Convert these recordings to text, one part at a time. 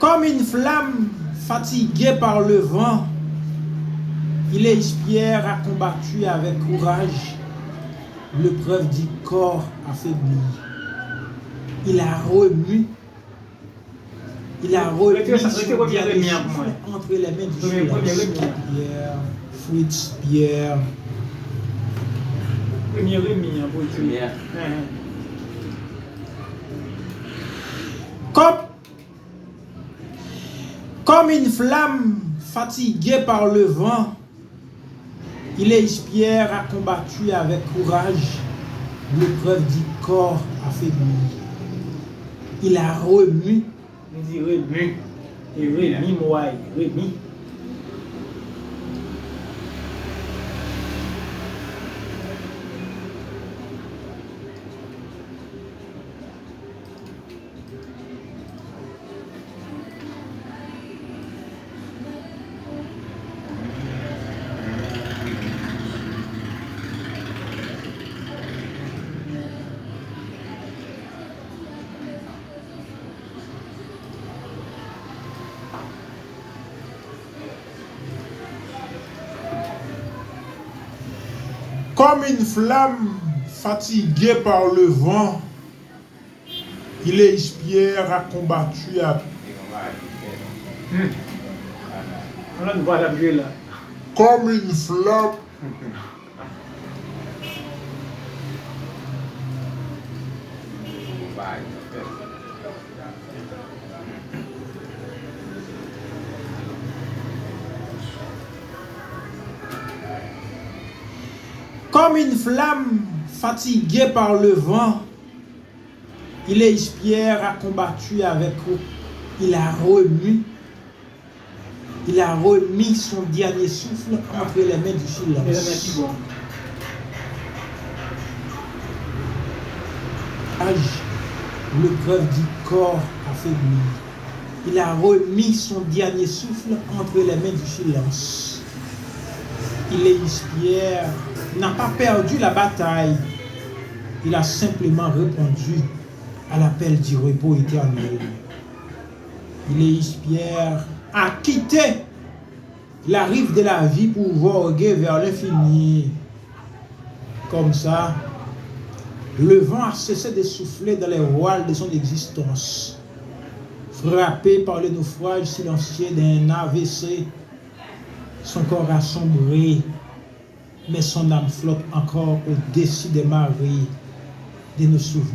Comme une flamme fatiguée par le vent, Ylais Pierre a combattu avec courage l'épreuve du corps affaibli. Il a remis entre les mains du silence. Pierre, Fritz Pierre. Comme une flamme fatiguée par le vent, Ylais Pierre a combattu avec courage l'épreuve du corps affaibli. Il a remis. Comme une flamme fatiguée par le vent, Ylais Pierre a combattu avec. Comme une flamme. Comme une flamme fatiguée par le vent, Ylais Pierre a combattu avec eux. Il a remis son dernier souffle entre les mains du silence. L'épreuve du corps affaibli. Il a remis son dernier souffle entre les mains du silence. Ylais Pierre n'a pas perdu la bataille. Il a simplement répondu à l'appel du repos éternel. Ylais Pierre a quitté la rive de la vie pour voguer vers l'infini. Comme ça, le vent a cessé de souffler dans les voiles de son existence. Frappé par le naufrage silencieux d'un AVC, son corps a sombré, mais son âme flotte encore au-dessus des marées de nos souvenirs.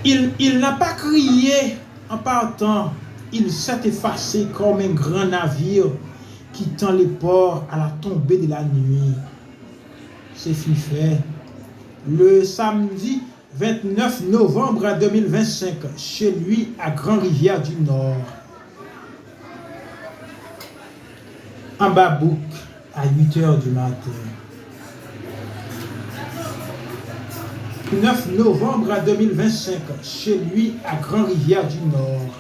Il n'a pas crié en partant, il s'est effacé comme un grand navire quittant les ports à la tombée de la nuit. C'est fait le samedi 29 novembre 2025, chez lui à Grand-Rivière du Nord. En Babouk, à 8h du matin. 9 novembre 2025, chez lui à Grand-Rivière du Nord.